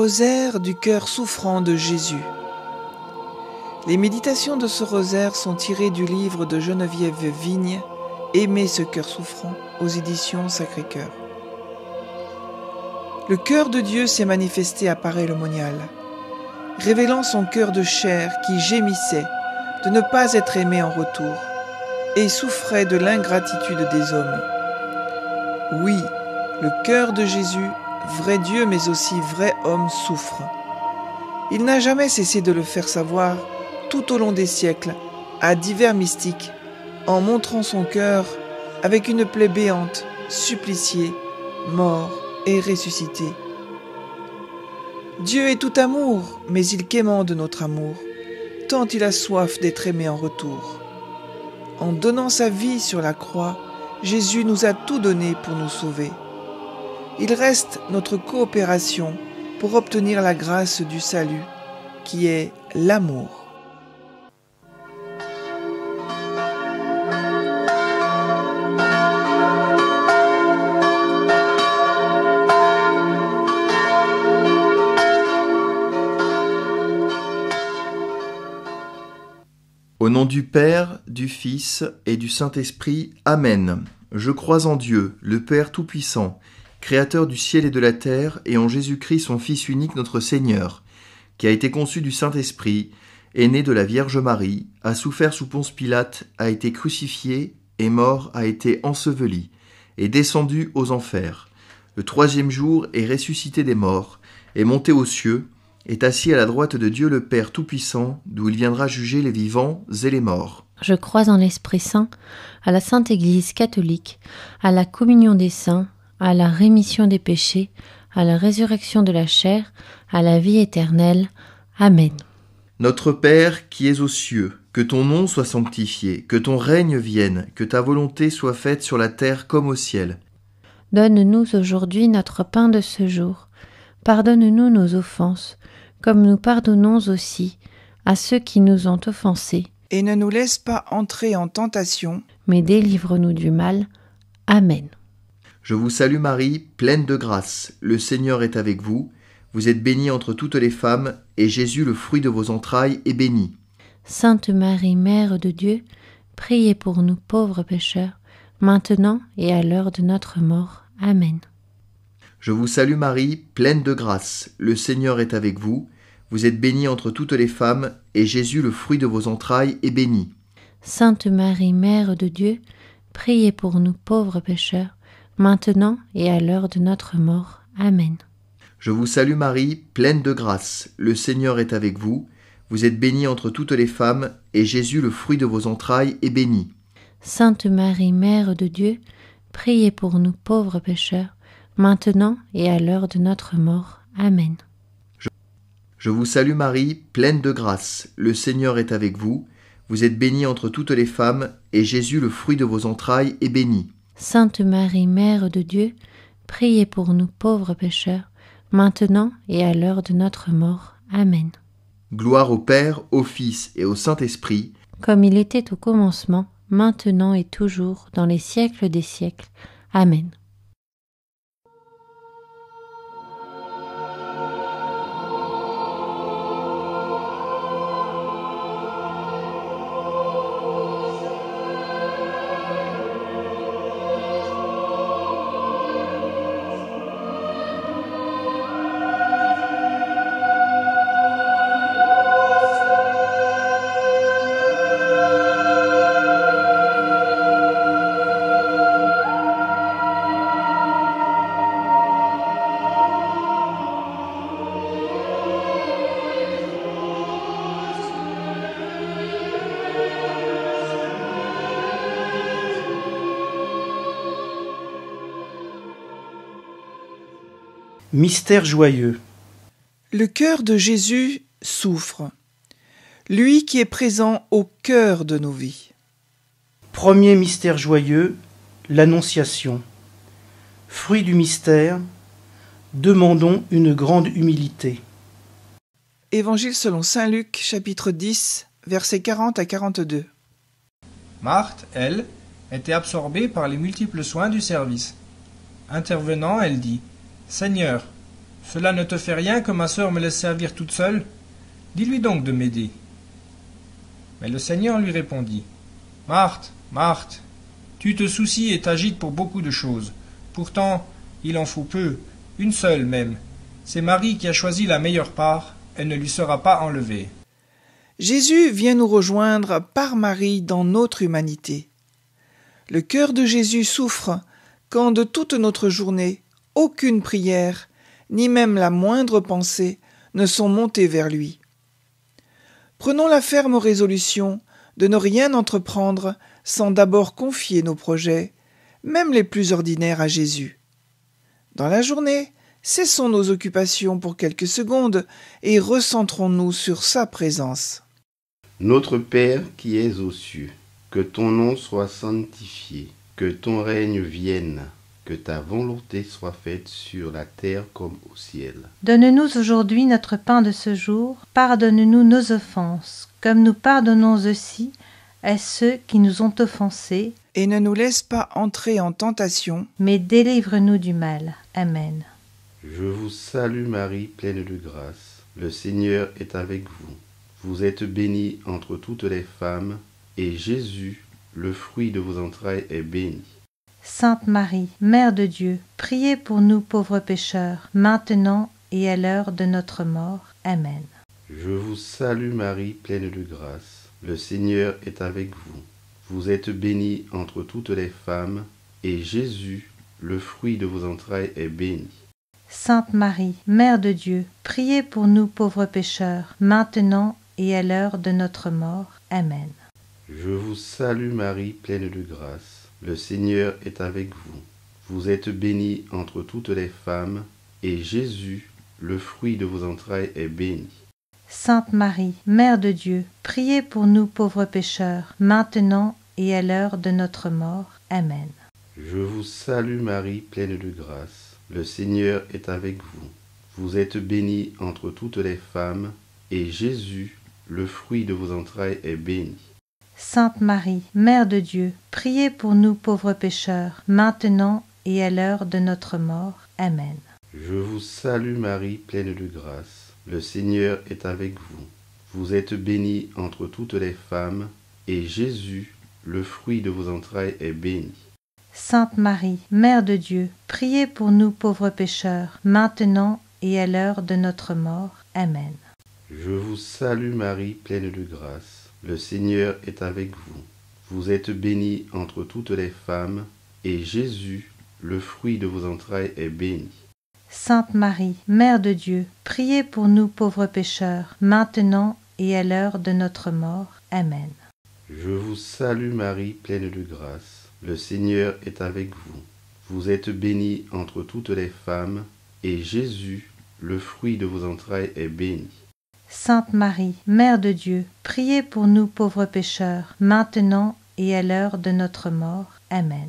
Rosaire du cœur souffrant de Jésus. Les méditations de ce rosaire sont tirées du livre de Geneviève Vigne, Aimer ce cœur souffrant, aux éditions Sacré-Cœur. Le cœur de Dieu s'est manifesté à Paray-le-Monial, révélant son cœur de chair qui gémissait de ne pas être aimé en retour et souffrait de l'ingratitude des hommes. Oui, le cœur de Jésus, vrai Dieu mais aussi vrai homme, souffre. Il n'a jamais cessé de le faire savoir tout au long des siècles à divers mystiques en montrant son cœur avec une plaie béante, supplicié, mort et ressuscité. Dieu est tout amour, mais il quémande notre amour, tant il a soif d'être aimé en retour. En donnant sa vie sur la croix, Jésus nous a tout donné pour nous sauver. Il reste notre coopération pour obtenir la grâce du salut, qui est l'amour. Au nom du Père, du Fils et du Saint-Esprit, Amen. Je crois en Dieu, le Père Tout-Puissant, Créateur du ciel et de la terre, et en Jésus-Christ, son Fils unique, notre Seigneur, qui a été conçu du Saint-Esprit, est né de la Vierge Marie, a souffert sous Ponce Pilate, a été crucifié, est mort, a été enseveli, est descendu aux enfers. Le troisième jour est ressuscité des morts, est monté aux cieux, est assis à la droite de Dieu le Père Tout-Puissant, d'où il viendra juger les vivants et les morts. Je crois en l'Esprit Saint, à la Sainte Église catholique, à la communion des saints, à la rémission des péchés, à la résurrection de la chair, à la vie éternelle. Amen. Notre Père qui es aux cieux, que ton nom soit sanctifié, que ton règne vienne, que ta volonté soit faite sur la terre comme au ciel. Donne-nous aujourd'hui notre pain de ce jour. Pardonne-nous nos offenses, comme nous pardonnons aussi à ceux qui nous ont offensés. Et ne nous laisse pas entrer en tentation, mais délivre-nous du mal. Amen. Je vous salue Marie, pleine de grâce. Le Seigneur est avec vous. Vous êtes bénie entre toutes les femmes, et Jésus, le fruit de vos entrailles, est béni. Sainte Marie, Mère de Dieu, priez pour nous pauvres pécheurs, maintenant et à l'heure de notre mort. Amen. Je vous salue Marie, pleine de grâce. Le Seigneur est avec vous. Vous êtes bénie entre toutes les femmes, et Jésus, le fruit de vos entrailles, est béni. Sainte Marie, Mère de Dieu, priez pour nous pauvres pécheurs, maintenant et à l'heure de notre mort. Amen. Je vous salue Marie, pleine de grâce. Le Seigneur est avec vous. Vous êtes bénie entre toutes les femmes, et Jésus, le fruit de vos entrailles, est béni. Sainte Marie, Mère de Dieu, priez pour nous pauvres pécheurs, maintenant et à l'heure de notre mort. Amen. Je vous salue Marie, pleine de grâce. Le Seigneur est avec vous. Vous êtes bénie entre toutes les femmes, et Jésus, le fruit de vos entrailles, est béni. Sainte Marie, Mère de Dieu, priez pour nous pauvres pécheurs, maintenant et à l'heure de notre mort. Amen. Gloire au Père, au Fils et au Saint-Esprit, comme il était au commencement, maintenant et toujours, dans les siècles des siècles. Amen. Mystère joyeux. Le cœur de Jésus souffre, lui qui est présent au cœur de nos vies. Premier mystère joyeux, l'Annonciation. Fruit du mystère, demandons une grande humilité. Évangile selon saint Luc, chapitre 10, versets 40 à 42. Marthe, elle, était absorbée par les multiples soins du service. Intervenant, elle dit : « Seigneur, Cela ne te fait rien que ma sœur me laisse servir toute seule? Dis-lui donc de m'aider. » Mais le Seigneur lui répondit: « Marthe, Marthe, tu te soucies et t'agites pour beaucoup de choses. Pourtant, il en faut peu, une seule même. C'est Marie qui a choisi la meilleure part, elle ne lui sera pas enlevée. » Jésus vient nous rejoindre par Marie dans notre humanité. Le cœur de Jésus souffre quand de toute notre journée, aucune prière, ni même la moindre pensée, ne sont montées vers lui. Prenons la ferme résolution de ne rien entreprendre sans d'abord confier nos projets, même les plus ordinaires, à Jésus. Dans la journée, cessons nos occupations pour quelques secondes et recentrons-nous sur sa présence. Notre Père qui es aux cieux, que ton nom soit sanctifié, que ton règne vienne, que ta volonté soit faite sur la terre comme au ciel. Donne-nous aujourd'hui notre pain de ce jour. Pardonne-nous nos offenses, comme nous pardonnons aussi à ceux qui nous ont offensés. Et ne nous laisse pas entrer en tentation, mais délivre-nous du mal. Amen. Je vous salue Marie, pleine de grâce. Le Seigneur est avec vous. Vous êtes bénie entre toutes les femmes, et Jésus, le fruit de vos entrailles, est béni. Sainte Marie, Mère de Dieu, priez pour nous pauvres pécheurs, maintenant et à l'heure de notre mort. Amen. Je vous salue Marie, pleine de grâce. Le Seigneur est avec vous. Vous êtes bénie entre toutes les femmes, et Jésus, le fruit de vos entrailles, est béni. Sainte Marie, Mère de Dieu, priez pour nous pauvres pécheurs, maintenant et à l'heure de notre mort. Amen. Je vous salue Marie, pleine de grâce. Le Seigneur est avec vous. Vous êtes bénie entre toutes les femmes, et Jésus, le fruit de vos entrailles, est béni. Sainte Marie, Mère de Dieu, priez pour nous pauvres pécheurs, maintenant et à l'heure de notre mort. Amen. Je vous salue Marie, pleine de grâce. Le Seigneur est avec vous. Vous êtes bénie entre toutes les femmes, et Jésus, le fruit de vos entrailles, est béni. Sainte Marie, Mère de Dieu, priez pour nous pauvres pécheurs, maintenant et à l'heure de notre mort. Amen. Je vous salue Marie, pleine de grâce. Le Seigneur est avec vous. Vous êtes bénie entre toutes les femmes, et Jésus, le fruit de vos entrailles, est béni. Sainte Marie, Mère de Dieu, priez pour nous pauvres pécheurs, maintenant et à l'heure de notre mort. Amen. Je vous salue Marie, pleine de grâce. Le Seigneur est avec vous. Vous êtes bénie entre toutes les femmes, et Jésus, le fruit de vos entrailles, est béni. Sainte Marie, Mère de Dieu, priez pour nous pauvres pécheurs, maintenant et à l'heure de notre mort. Amen. Je vous salue Marie, pleine de grâce. Le Seigneur est avec vous. Vous êtes bénie entre toutes les femmes, et Jésus, le fruit de vos entrailles, est béni. Sainte Marie, Mère de Dieu, priez pour nous pauvres pécheurs, maintenant et à l'heure de notre mort. Amen.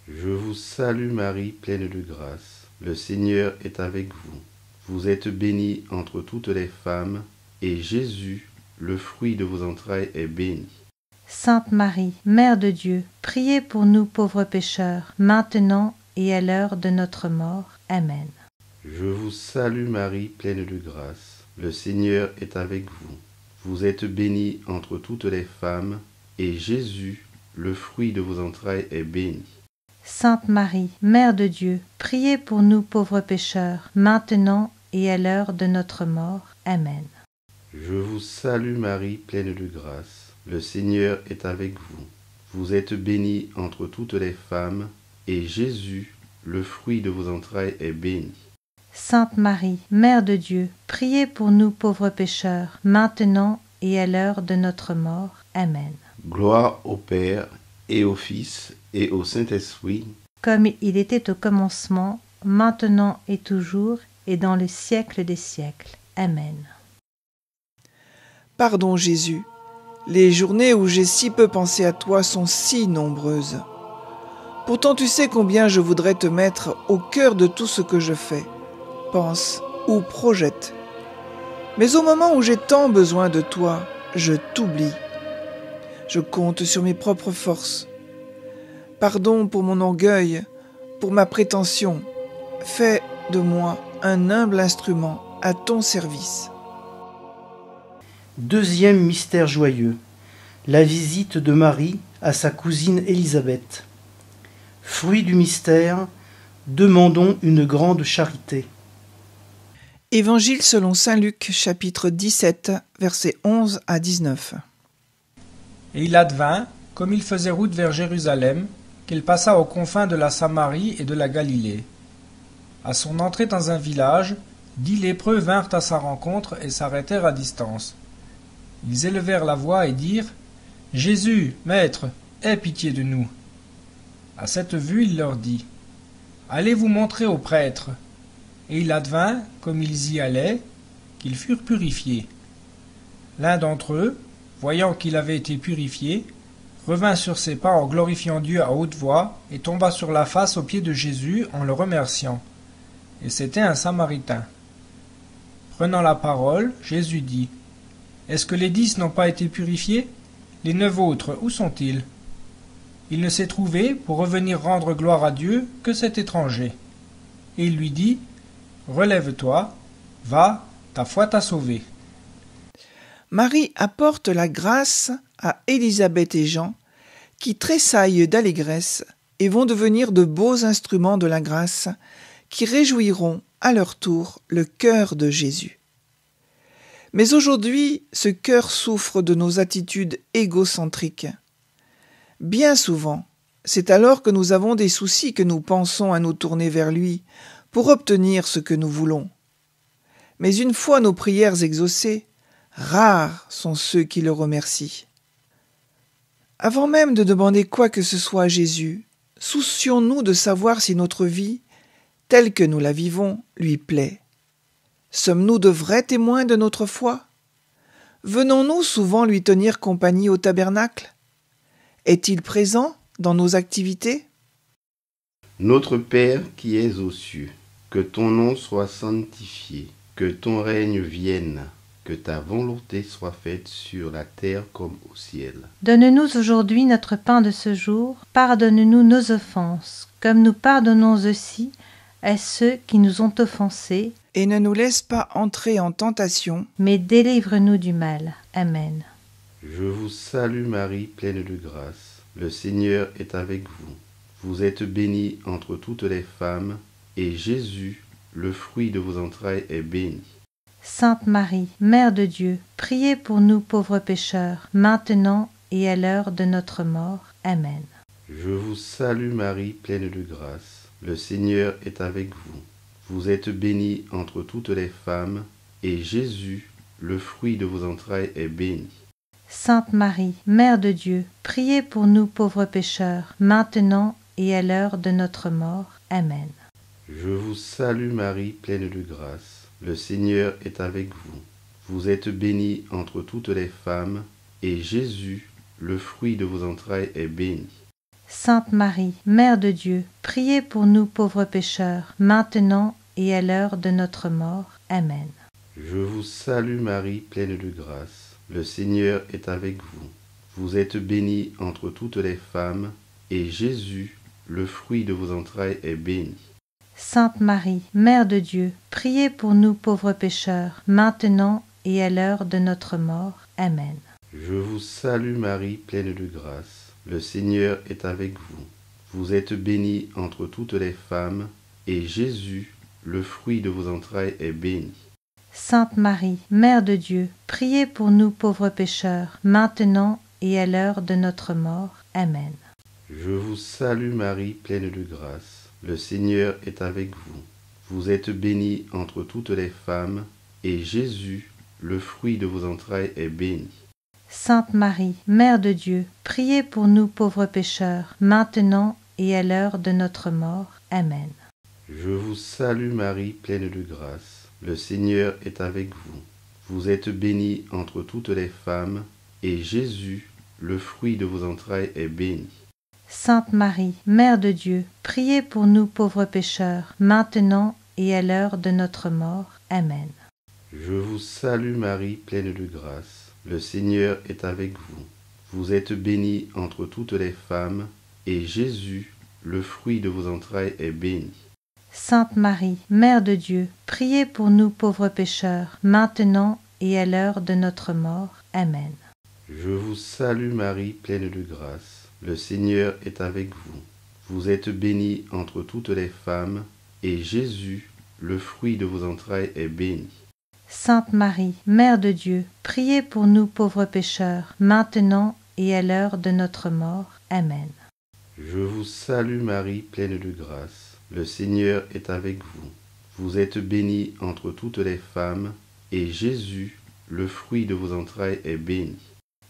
Je vous salue Marie, pleine de grâce. Le Seigneur est avec vous. Vous êtes bénie entre toutes les femmes, et Jésus, le fruit de vos entrailles, est béni. Sainte Marie, Mère de Dieu, priez pour nous pauvres pécheurs, maintenant et à l'heure de notre mort. Amen. Je vous salue Marie, pleine de grâce. Le Seigneur est avec vous. Vous êtes bénie entre toutes les femmes, et Jésus, le fruit de vos entrailles, est béni. Sainte Marie, Mère de Dieu, priez pour nous pauvres pécheurs, maintenant et à l'heure de notre mort. Amen. Je vous salue Marie, pleine de grâce. Le Seigneur est avec vous. Vous êtes bénie entre toutes les femmes, et Jésus, le fruit de vos entrailles, est béni. Sainte Marie, Mère de Dieu, priez pour nous pauvres pécheurs, maintenant et à l'heure de notre mort. Amen. Gloire au Père, et au Fils, et au Saint-Esprit, comme il était au commencement, maintenant et toujours, et dans les siècles des siècles. Amen. Pardon Jésus, les journées où j'ai si peu pensé à toi sont si nombreuses. Pourtant tu sais combien je voudrais te mettre au cœur de tout ce que je fais, pense ou projette. Mais au moment où j'ai tant besoin de toi, je t'oublie. Je compte sur mes propres forces. Pardon pour mon orgueil, pour ma prétention. Fais de moi un humble instrument à ton service. Deuxième mystère joyeux, la visite de Marie à sa cousine Élisabeth. Fruit du mystère, demandons une grande charité. Évangile selon saint Luc, chapitre 17, versets 11 à 19. Et il advint, comme il faisait route vers Jérusalem, qu'il passa aux confins de la Samarie et de la Galilée. À son entrée dans un village, 10 lépreux vinrent à sa rencontre et s'arrêtèrent à distance. Ils élevèrent la voix et dirent : « Jésus, Maître, aie pitié de nous. » À cette vue, il leur dit : « Allez vous montrer aux prêtres. » Et il advint, comme ils y allaient, qu'ils furent purifiés. L'un d'entre eux, voyant qu'il avait été purifié, revint sur ses pas en glorifiant Dieu à haute voix et tomba sur la face aux pieds de Jésus en le remerciant. Et c'était un Samaritain. Prenant la parole, Jésus dit : « Est-ce que les 10 n'ont pas été purifiés ? Les 9 autres, où sont-ils ? Il ne s'est trouvé, pour revenir rendre gloire à Dieu, que cet étranger. » Et il lui dit : « Relève-toi, va, ta foi t'a sauvé. » Marie apporte la grâce à Élisabeth et Jean, qui tressaillent d'allégresse et vont devenir de beaux instruments de la grâce, qui réjouiront à leur tour le cœur de Jésus. Mais aujourd'hui, ce cœur souffre de nos attitudes égocentriques. Bien souvent, c'est alors que nous avons des soucis que nous pensons à nous tourner vers lui pour obtenir ce que nous voulons. Mais une fois nos prières exaucées, rares sont ceux qui le remercient. Avant même de demander quoi que ce soit à Jésus, soucions-nous de savoir si notre vie, telle que nous la vivons, lui plaît. Sommes-nous de vrais témoins de notre foi ? Venons-nous souvent lui tenir compagnie au tabernacle ? Est-il présent dans nos activités ? Notre Père qui es aux cieux, que ton nom soit sanctifié, que ton règne vienne, que ta volonté soit faite sur la terre comme au ciel. Donne-nous aujourd'hui notre pain de ce jour. Pardonne-nous nos offenses, comme nous pardonnons aussi à ceux qui nous ont offensés. Et ne nous laisse pas entrer en tentation, mais délivre-nous du mal. Amen. Je vous salue Marie, pleine de grâce. Le Seigneur est avec vous. Vous êtes bénie entre toutes les femmes, et Jésus, le fruit de vos entrailles, est béni. Sainte Marie, Mère de Dieu, priez pour nous pauvres pécheurs, maintenant et à l'heure de notre mort. Amen. Je vous salue Marie, pleine de grâce. Le Seigneur est avec vous. Vous êtes bénie entre toutes les femmes, et Jésus, le fruit de vos entrailles, est béni. Sainte Marie, Mère de Dieu, priez pour nous pauvres pécheurs, maintenant et à l'heure de notre mort. Amen. Je vous salue Marie, pleine de grâce. Le Seigneur est avec vous. Vous êtes bénie entre toutes les femmes, et Jésus, le fruit de vos entrailles, est béni. Sainte Marie, Mère de Dieu, priez pour nous pauvres pécheurs, maintenant et à l'heure de notre mort. Amen. Je vous salue Marie, pleine de grâce. Le Seigneur est avec vous. Vous êtes bénie entre toutes les femmes, et Jésus, le fruit de vos entrailles, est béni. Sainte Marie, Mère de Dieu, priez pour nous pauvres pécheurs, maintenant et à l'heure de notre mort. Amen. Je vous salue Marie, pleine de grâce. Le Seigneur est avec vous. Vous êtes bénie entre toutes les femmes, et Jésus, le fruit de vos entrailles, est béni. Sainte Marie, Mère de Dieu, priez pour nous pauvres pécheurs, maintenant et à l'heure de notre mort. Amen. Je vous salue Marie, pleine de grâce. Le Seigneur est avec vous. Vous êtes bénie entre toutes les femmes, et Jésus, le fruit de vos entrailles, est béni. Sainte Marie, Mère de Dieu, priez pour nous pauvres pécheurs, maintenant et à l'heure de notre mort. Amen. Je vous salue Marie, pleine de grâce. Le Seigneur est avec vous. Vous êtes bénie entre toutes les femmes, et Jésus, le fruit de vos entrailles, est béni. Sainte Marie, Mère de Dieu, priez pour nous pauvres pécheurs, maintenant et à l'heure de notre mort. Amen. Je vous salue Marie, pleine de grâce. Le Seigneur est avec vous. Vous êtes bénie entre toutes les femmes, et Jésus, le fruit de vos entrailles, est béni. Sainte Marie, Mère de Dieu, priez pour nous pauvres pécheurs, maintenant et à l'heure de notre mort. Amen. Je vous salue Marie, pleine de grâce. Le Seigneur est avec vous. Vous êtes bénie entre toutes les femmes, et Jésus, le fruit de vos entrailles, est béni. Sainte Marie, Mère de Dieu, priez pour nous pauvres pécheurs, maintenant et à l'heure de notre mort. Amen. Je vous salue Marie, pleine de grâce. Le Seigneur est avec vous. Vous êtes bénie entre toutes les femmes, et Jésus, le fruit de vos entrailles, est béni.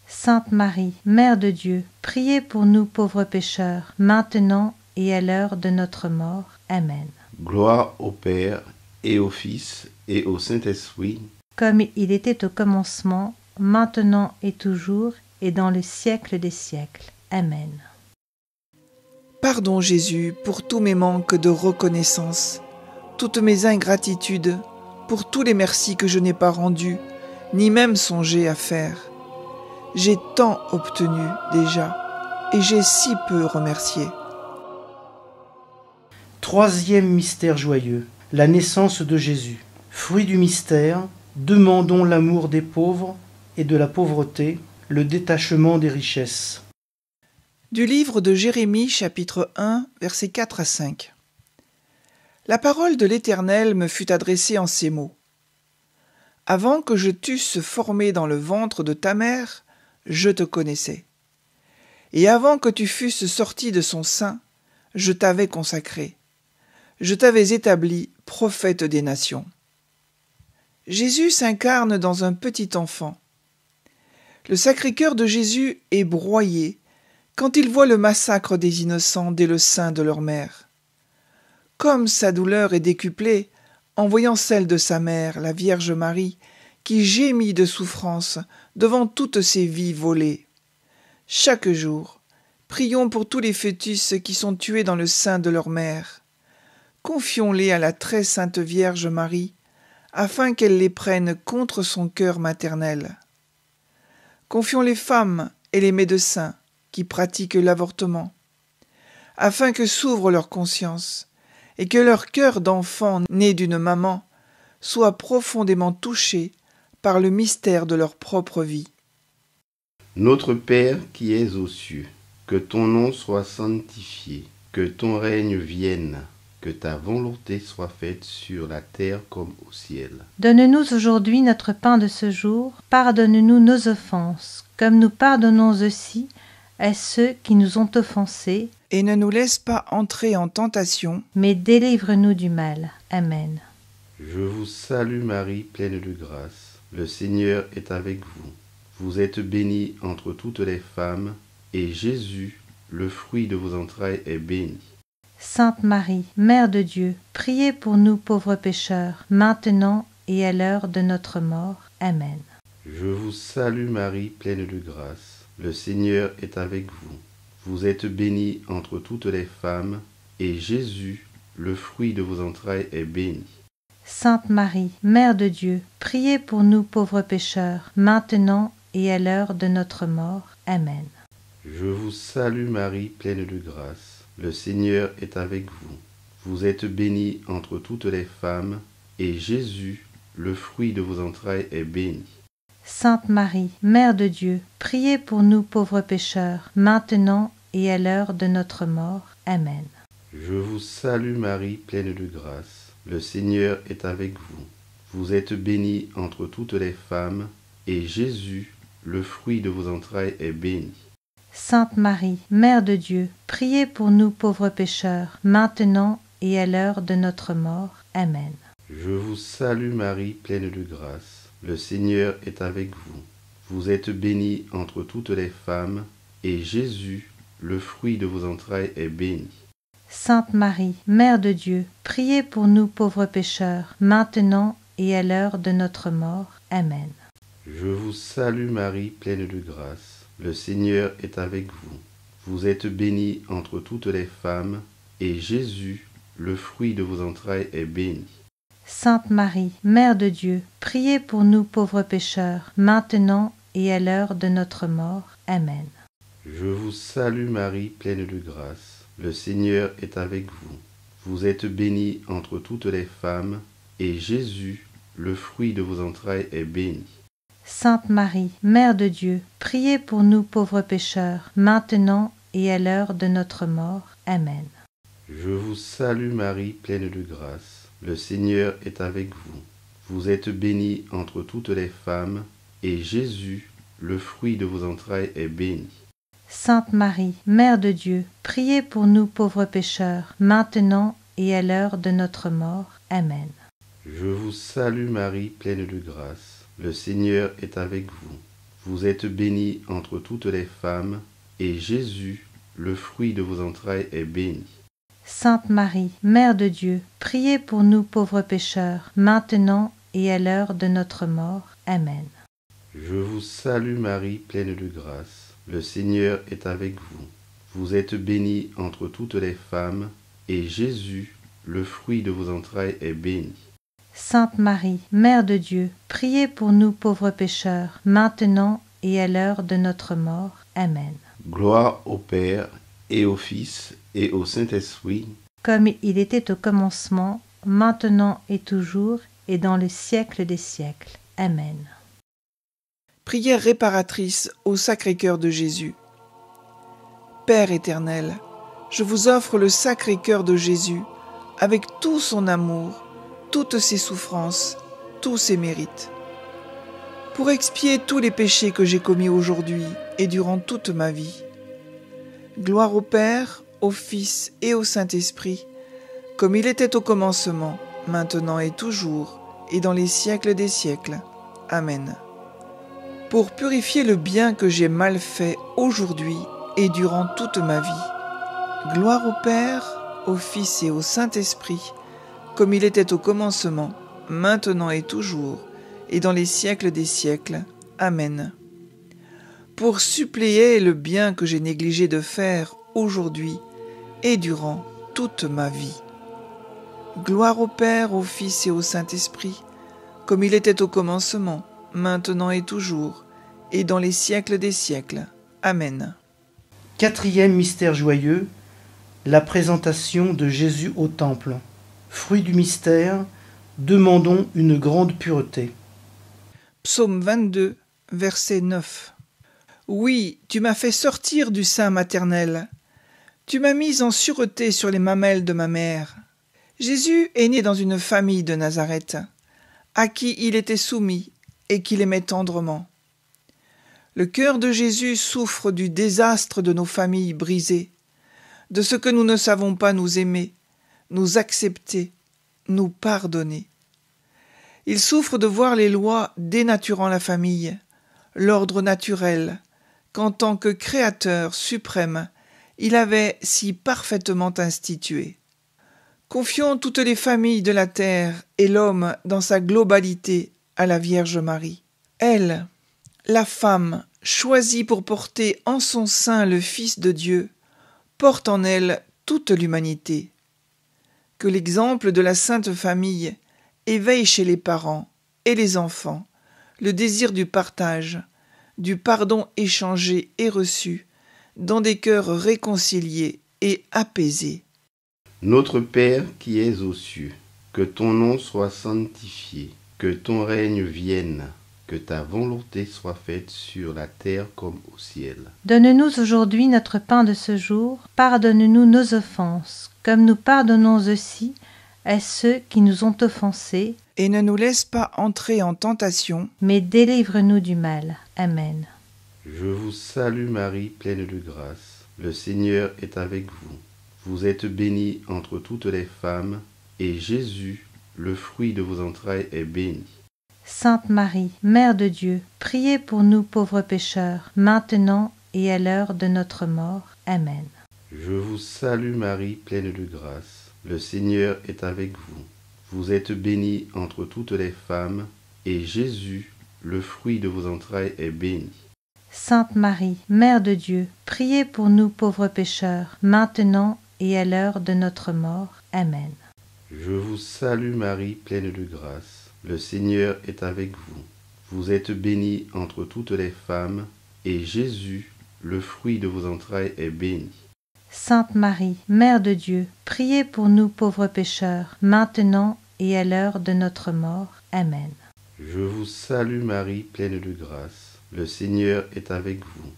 Sainte Marie, Mère de Dieu, priez pour nous pauvres pécheurs, maintenant et à l'heure de notre mort. Amen. Gloire au Père, et au Fils, et au Saint-Esprit, comme il était au commencement, maintenant et toujours, et dans le siècle des siècles. Amen. Pardon Jésus pour tous mes manques de reconnaissance, toutes mes ingratitudes, pour tous les merci que je n'ai pas rendus, ni même songé à faire. J'ai tant obtenu déjà, et j'ai si peu remercié. Troisième mystère joyeux, la naissance de Jésus. Fruit du mystère, demandons l'amour des pauvres et de la pauvreté, le détachement des richesses. Du livre de Jérémie, chapitre 1, versets 4 à 5. La parole de l'Éternel me fut adressée en ces mots. Avant que je t'eusse formé dans le ventre de ta mère, je te connaissais. Et avant que tu fusses sorti de son sein, je t'avais consacré. Je t'avais établi prophète des nations. Jésus s'incarne dans un petit enfant. Le Sacré-Cœur de Jésus est broyé quand il voit le massacre des innocents dès le sein de leur mère. Comme sa douleur est décuplée en voyant celle de sa mère, la Vierge Marie, qui gémit de souffrance devant toutes ces vies volées. Chaque jour, prions pour tous les fœtus qui sont tués dans le sein de leur mère. Confions-les à la très sainte Vierge Marie, afin qu'elle les prenne contre son cœur maternel. Confions les femmes et les médecins qui pratiquent l'avortement, afin que s'ouvre leur conscience et que leur cœur d'enfant né d'une maman soit profondément touché par le mystère de leur propre vie. Notre Père qui es aux cieux, que ton nom soit sanctifié, que ton règne vienne, que ta volonté soit faite sur la terre comme au ciel. Donne-nous aujourd'hui notre pain de ce jour. Pardonne-nous nos offenses, comme nous pardonnons aussi à ceux qui nous ont offensés. Et ne nous laisse pas entrer en tentation, mais délivre-nous du mal. Amen. Je vous salue Marie, pleine de grâce. Le Seigneur est avec vous. Vous êtes bénie entre toutes les femmes, et Jésus, le fruit de vos entrailles, est béni. Sainte Marie, Mère de Dieu, priez pour nous pauvres pécheurs, maintenant et à l'heure de notre mort. Amen. Je vous salue Marie, pleine de grâce. Le Seigneur est avec vous. Vous êtes bénie entre toutes les femmes, et Jésus, le fruit de vos entrailles, est béni. Sainte Marie, Mère de Dieu, priez pour nous pauvres pécheurs, maintenant et à l'heure de notre mort. Amen. Je vous salue Marie, pleine de grâce. Le Seigneur est avec vous. Vous êtes bénie entre toutes les femmes, et Jésus, le fruit de vos entrailles, est béni. Sainte Marie, Mère de Dieu, priez pour nous pauvres pécheurs, maintenant et à l'heure de notre mort. Amen. Je vous salue Marie, pleine de grâce. Le Seigneur est avec vous. Vous êtes bénie entre toutes les femmes, et Jésus, le fruit de vos entrailles, est béni. Sainte Marie, Mère de Dieu, priez pour nous pauvres pécheurs, maintenant et à l'heure de notre mort. Amen. Je vous salue Marie, pleine de grâce. Le Seigneur est avec vous. Vous êtes bénie entre toutes les femmes, et Jésus, le fruit de vos entrailles, est béni. Sainte Marie, Mère de Dieu, priez pour nous pauvres pécheurs, maintenant et à l'heure de notre mort. Amen. Je vous salue Marie, pleine de grâce. Le Seigneur est avec vous. Vous êtes bénie entre toutes les femmes, et Jésus, le fruit de vos entrailles, est béni. Sainte Marie, Mère de Dieu, priez pour nous pauvres pécheurs, maintenant et à l'heure de notre mort. Amen. Je vous salue Marie, pleine de grâce. Le Seigneur est avec vous. Vous êtes bénie entre toutes les femmes, et Jésus, le fruit de vos entrailles, est béni. Sainte Marie, Mère de Dieu, priez pour nous pauvres pécheurs, maintenant et à l'heure de notre mort. Amen. Je vous salue Marie, pleine de grâce. Le Seigneur est avec vous. Vous êtes bénie entre toutes les femmes, et Jésus, le fruit de vos entrailles, est béni. Sainte Marie, Mère de Dieu, priez pour nous pauvres pécheurs, maintenant et à l'heure de notre mort. Amen. Je vous salue Marie, pleine de grâce. Le Seigneur est avec vous. Vous êtes bénie entre toutes les femmes, et Jésus, le fruit de vos entrailles, est béni. Sainte Marie, Mère de Dieu, priez pour nous pauvres pécheurs, maintenant et à l'heure de notre mort. Amen. Je vous salue Marie, pleine de grâce. Le Seigneur est avec vous. Vous êtes bénie entre toutes les femmes, et Jésus, le fruit de vos entrailles, est béni. Sainte Marie, Mère de Dieu, priez pour nous pauvres pécheurs, maintenant et à l'heure de notre mort. Amen. Gloire au Père, et au Fils, et au Saint-Esprit, comme il était au commencement, maintenant et toujours, et dans les siècles des siècles. Amen. Prière réparatrice au Sacré-Cœur de Jésus. Père éternel, je vous offre le Sacré-Cœur de Jésus, avec tout son amour, toutes ses souffrances, tous ses mérites. Pour expier tous les péchés que j'ai commis aujourd'hui et durant toute ma vie. Gloire au Père, au Fils et au Saint-Esprit, comme il était au commencement, maintenant et toujours, et dans les siècles des siècles. Amen. Pour purifier le bien que j'ai mal fait aujourd'hui et durant toute ma vie. Gloire au Père, au Fils et au Saint-Esprit, comme il était au commencement, maintenant et toujours, et dans les siècles des siècles. Amen. Pour suppléer le bien que j'ai négligé de faire aujourd'hui et durant toute ma vie. Gloire au Père, au Fils et au Saint-Esprit, comme il était au commencement, maintenant et toujours, et dans les siècles des siècles. Amen. Quatrième mystère joyeux, la présentation de Jésus au Temple. Fruit du mystère, demandons une grande pureté. Psaume 22, verset 9. Oui, tu m'as fait sortir du sein maternel. Tu m'as mise en sûreté sur les mamelles de ma mère. Jésus est né dans une famille de Nazareth, à qui il était soumis et qu'il aimait tendrement. Le cœur de Jésus souffre du désastre de nos familles brisées, de ce que nous ne savons pas nous aimer, nous accepter, nous pardonner. Il souffre de voir les lois dénaturant la famille, l'ordre naturel, qu'en tant que Créateur suprême, il avait si parfaitement institué. Confions toutes les familles de la terre et l'homme dans sa globalité à la Vierge Marie. Elle, la femme, choisie pour porter en son sein le Fils de Dieu, porte en elle toute l'humanité. Que l'exemple de la Sainte Famille éveille chez les parents et les enfants le désir du partage, du pardon échangé et reçu, dans des cœurs réconciliés et apaisés. Notre Père qui es aux cieux, que ton nom soit sanctifié, que ton règne vienne, que ta volonté soit faite sur la terre comme au ciel. Donne-nous aujourd'hui notre pain de ce jour. Pardonne-nous nos offenses, comme nous pardonnons aussi à ceux qui nous ont offensés. Et ne nous laisse pas entrer en tentation, mais délivre-nous du mal. Amen. Je vous salue Marie, pleine de grâce. Le Seigneur est avec vous. Vous êtes bénie entre toutes les femmes, et Jésus, le fruit de vos entrailles, est béni. Sainte Marie, Mère de Dieu, priez pour nous pauvres pécheurs, maintenant et à l'heure de notre mort. Amen. Je vous salue Marie, pleine de grâce. Le Seigneur est avec vous. Vous êtes bénie entre toutes les femmes, et Jésus, le fruit de vos entrailles, est béni. Sainte Marie, Mère de Dieu, priez pour nous pauvres pécheurs, maintenant et à l'heure de notre mort. Amen. Je vous salue Marie, pleine de grâce. Le Seigneur est avec vous. Vous êtes bénie entre toutes les femmes, et Jésus, le fruit de vos entrailles, est béni. Sainte Marie, Mère de Dieu, priez pour nous pauvres pécheurs, maintenant et à l'heure de notre mort. Amen. Je vous salue Marie, pleine de grâce. Le Seigneur est avec vous.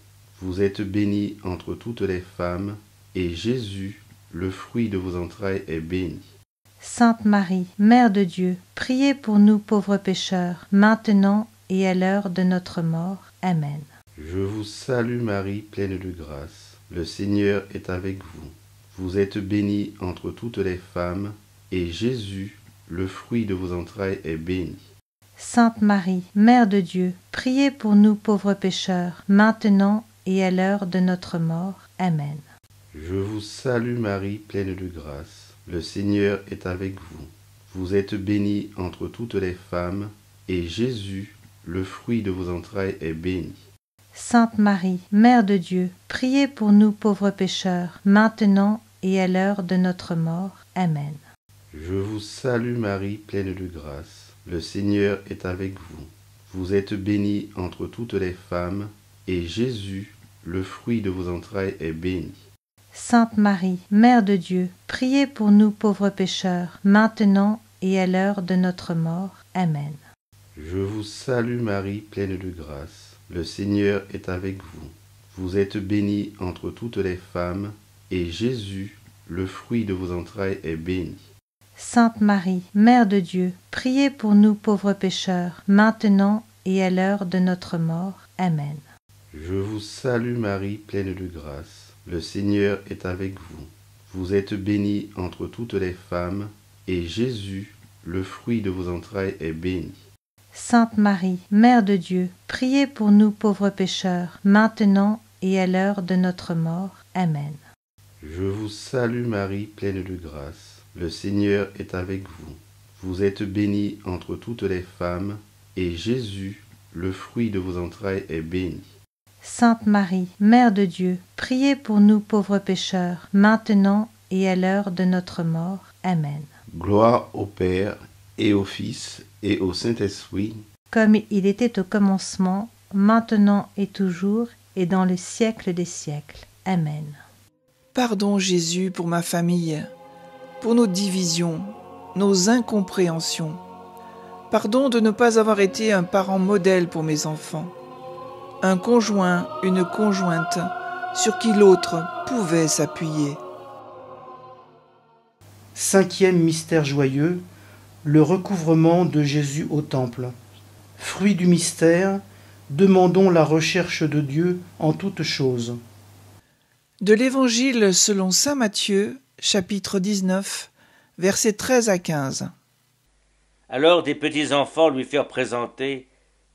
Vous êtes bénie entre toutes les femmes, et Jésus, le fruit de vos entrailles, est béni. Sainte Marie, Mère de Dieu, priez pour nous pauvres pécheurs, maintenant et à l'heure de notre mort. Amen. Je vous salue Marie, pleine de grâce. Le Seigneur est avec vous. Vous êtes bénie entre toutes les femmes, et Jésus, le fruit de vos entrailles, est béni. Sainte Marie, Mère de Dieu, priez pour nous pauvres pécheurs, maintenant et à l'heure de notre mort. Amen. Je vous salue Marie, pleine de grâce. Le Seigneur est avec vous. Vous êtes bénie entre toutes les femmes, et Jésus, le fruit de vos entrailles, est béni. Sainte Marie, Mère de Dieu, priez pour nous pauvres pécheurs, maintenant et à l'heure de notre mort. Amen. Je vous salue Marie, pleine de grâce. Le Seigneur est avec vous. Vous êtes bénie entre toutes les femmes, et Jésus, le fruit de vos entrailles, est béni. Sainte Marie, Mère de Dieu, priez pour nous pauvres pécheurs, maintenant et à l'heure de notre mort. Amen. Je vous salue Marie, pleine de grâce. Le Seigneur est avec vous. Vous êtes bénie entre toutes les femmes, et Jésus, le fruit de vos entrailles, est béni. Sainte Marie, Mère de Dieu, priez pour nous pauvres pécheurs, maintenant et à l'heure de notre mort. Amen. Je vous salue Marie, pleine de grâce. Le Seigneur est avec vous. Vous êtes bénie entre toutes les femmes, et Jésus, le fruit de vos entrailles, est béni. Sainte Marie, Mère de Dieu, priez pour nous pauvres pécheurs, maintenant et à l'heure de notre mort. Amen. Je vous salue Marie, pleine de grâce. Le Seigneur est avec vous. Vous êtes bénie entre toutes les femmes, et Jésus, le fruit de vos entrailles, est béni. Sainte Marie, Mère de Dieu, priez pour nous pauvres pécheurs, maintenant et à l'heure de notre mort. Amen. Gloire au Père, et au Fils, et au Saint-Esprit, comme il était au commencement, maintenant et toujours, et dans le siècle des siècles. Amen. Pardon Jésus pour ma famille, pour nos divisions, nos incompréhensions. Pardon de ne pas avoir été un parent modèle pour mes enfants, un conjoint, une conjointe sur qui l'autre pouvait s'appuyer. 5e mystère joyeux, le recouvrement de Jésus au temple. Fruit du mystère, demandons la recherche de Dieu en toutes choses. De l'Évangile selon saint Matthieu, chapitre 19, versets 13 à 15. Alors des petits enfants lui furent présentés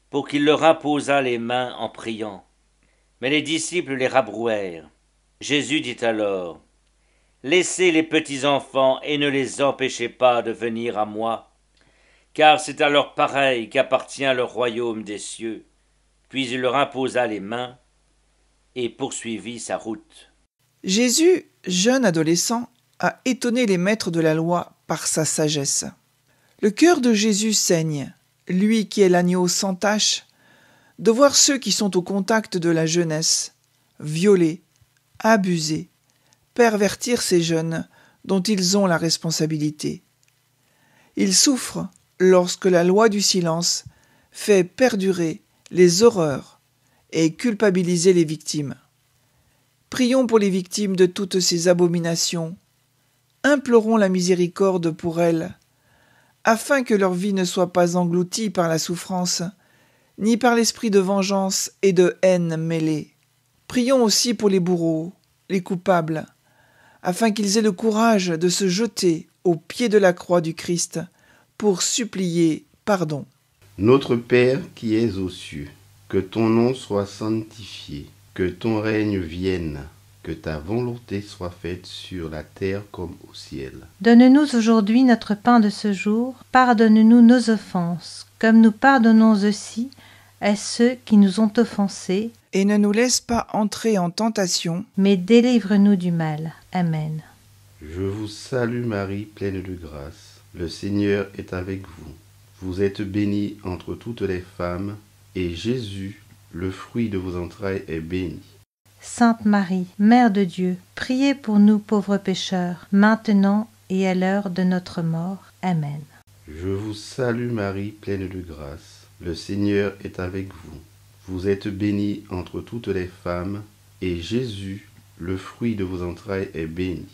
pour qu'il leur imposât les mains en priant. Mais les disciples les rabrouèrent. Jésus dit alors, « Laissez les petits enfants et ne les empêchez pas de venir à moi, car c'est à leurs pareils qu'appartient le royaume des cieux. » Puis il leur imposa les mains et poursuivit sa route. Jésus, jeune adolescent, a étonné les maîtres de la loi par sa sagesse. Le cœur de Jésus saigne, lui qui est l'agneau sans tache, de voir ceux qui sont au contact de la jeunesse, violer, abuser, pervertir ces jeunes dont ils ont la responsabilité. Il souffre lorsque la loi du silence fait perdurer les horreurs et culpabiliser les victimes. Prions pour les victimes de toutes ces abominations. Implorons la miséricorde pour elles, afin que leur vie ne soit pas engloutie par la souffrance, ni par l'esprit de vengeance et de haine mêlée. Prions aussi pour les bourreaux, les coupables, afin qu'ils aient le courage de se jeter au pied de la croix du Christ pour supplier pardon. Notre Père qui es aux cieux, que ton nom soit sanctifié, que ton règne vienne, que ta volonté soit faite sur la terre comme au ciel. Donne-nous aujourd'hui notre pain de ce jour. Pardonne-nous nos offenses, comme nous pardonnons aussi à ceux qui nous ont offensés. Et ne nous laisse pas entrer en tentation, mais délivre-nous du mal. Amen. Je vous salue Marie, pleine de grâce. Le Seigneur est avec vous. Vous êtes bénie entre toutes les femmes, et Jésus, le fruit de vos entrailles, est béni. Sainte Marie, Mère de Dieu, priez pour nous pauvres pécheurs, maintenant et à l'heure de notre mort. Amen. Je vous salue Marie, pleine de grâce. Le Seigneur est avec vous. Vous êtes bénie entre toutes les femmes, et Jésus, le fruit de vos entrailles, est béni.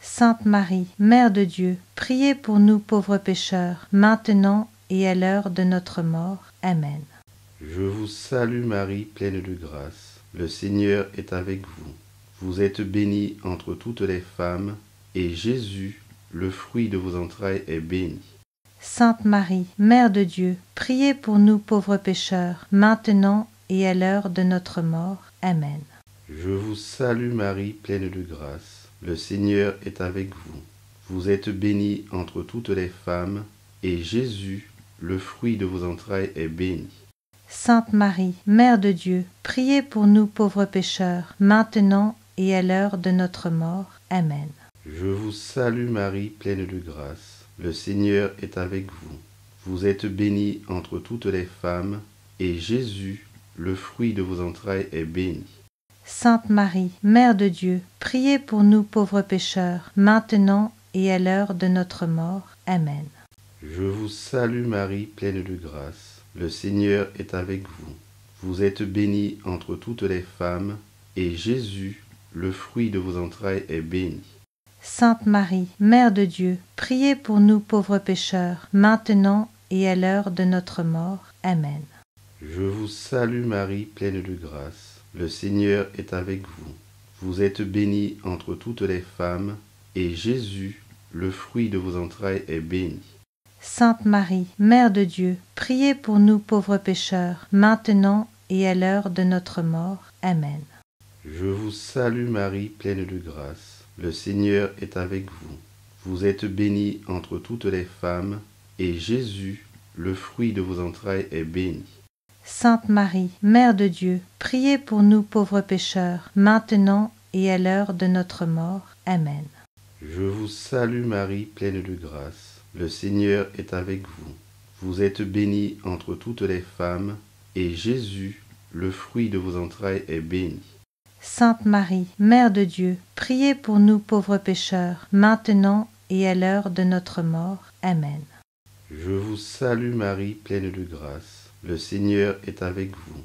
Sainte Marie, Mère de Dieu, priez pour nous pauvres pécheurs, maintenant et à l'heure de notre mort. Amen. Je vous salue Marie, pleine de grâce. Le Seigneur est avec vous. Vous êtes bénie entre toutes les femmes, et Jésus, le fruit de vos entrailles, est béni. Sainte Marie, Mère de Dieu, priez pour nous pauvres pécheurs, maintenant et à l'heure de notre mort. Amen. Je vous salue Marie, pleine de grâce. Le Seigneur est avec vous. Vous êtes bénie entre toutes les femmes, et Jésus, le fruit de vos entrailles, est béni. Sainte Marie, Mère de Dieu, priez pour nous pauvres pécheurs, maintenant et à l'heure de notre mort. Amen. Je vous salue Marie, pleine de grâce. Le Seigneur est avec vous. Vous êtes bénie entre toutes les femmes, et Jésus, le fruit de vos entrailles, est béni. Sainte Marie, Mère de Dieu, priez pour nous pauvres pécheurs, maintenant et à l'heure de notre mort. Amen. Je vous salue Marie, pleine de grâce. Le Seigneur est avec vous. Vous êtes bénie entre toutes les femmes, et Jésus, le fruit de vos entrailles, est béni. Sainte Marie, Mère de Dieu, priez pour nous pauvres pécheurs, maintenant et à l'heure de notre mort. Amen. Je vous salue Marie, pleine de grâce. Le Seigneur est avec vous. Vous êtes bénie entre toutes les femmes, et Jésus, le fruit de vos entrailles, est béni. Sainte Marie, Mère de Dieu, priez pour nous pauvres pécheurs, maintenant et à l'heure de notre mort. Amen. Je vous salue Marie, pleine de grâce. Le Seigneur est avec vous. Vous êtes bénie entre toutes les femmes, et Jésus, le fruit de vos entrailles, est béni. Sainte Marie, Mère de Dieu, priez pour nous pauvres pécheurs, maintenant et à l'heure de notre mort. Amen. Je vous salue Marie, pleine de grâce. Le Seigneur est avec vous. Vous êtes bénie entre toutes les femmes, et Jésus, le fruit de vos entrailles, est béni. Sainte Marie, Mère de Dieu, priez pour nous pauvres pécheurs, maintenant et à l'heure de notre mort. Amen. Je vous salue Marie, pleine de grâce. Le Seigneur est avec vous.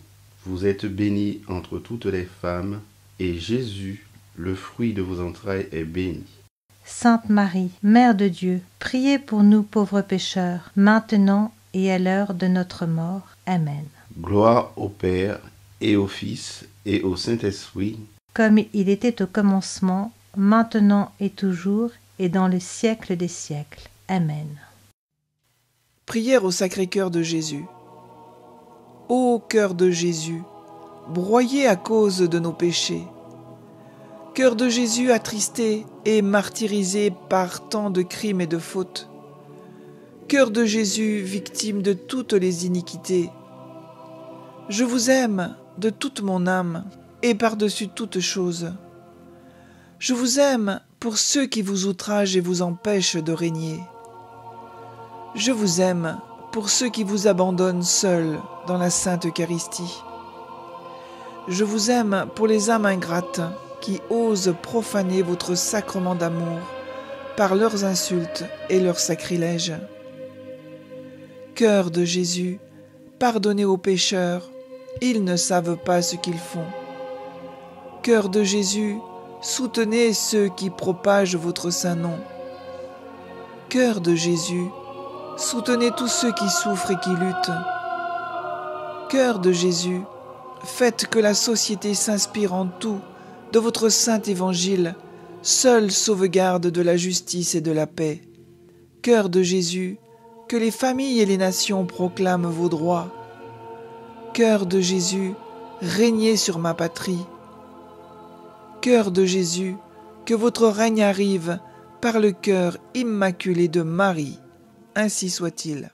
Vous êtes bénie entre toutes les femmes, et Jésus, le fruit de vos entrailles, est béni. Sainte Marie, Mère de Dieu, priez pour nous pauvres pécheurs, maintenant et à l'heure de notre mort. Amen. Gloire au Père, et au Fils, et au Saint-Esprit, comme il était au commencement, maintenant et toujours, et dans le siècle des siècles. Amen. Prière au Sacré-Cœur de Jésus. Ô cœur de Jésus, broyé à cause de nos péchés, cœur de Jésus attristé et martyrisé par tant de crimes et de fautes, cœur de Jésus victime de toutes les iniquités, je vous aime de toute mon âme et par-dessus toute chose. Je vous aime pour ceux qui vous outragent et vous empêchent de régner. Je vous aime pour ceux qui vous abandonnent seuls dans la Sainte Eucharistie. Je vous aime pour les âmes ingrates qui osent profaner votre sacrement d'amour par leurs insultes et leurs sacrilèges. Cœur de Jésus, pardonnez aux pécheurs, ils ne savent pas ce qu'ils font. Cœur de Jésus, soutenez ceux qui propagent votre saint nom. Cœur de Jésus, soutenez tous ceux qui souffrent et qui luttent. Cœur de Jésus, faites que la société s'inspire en tout de votre saint évangile, seule sauvegarde de la justice et de la paix. Cœur de Jésus, que les familles et les nations proclament vos droits. Cœur de Jésus, régnez sur ma patrie. Cœur de Jésus, que votre règne arrive par le cœur immaculé de Marie. Ainsi soit-il.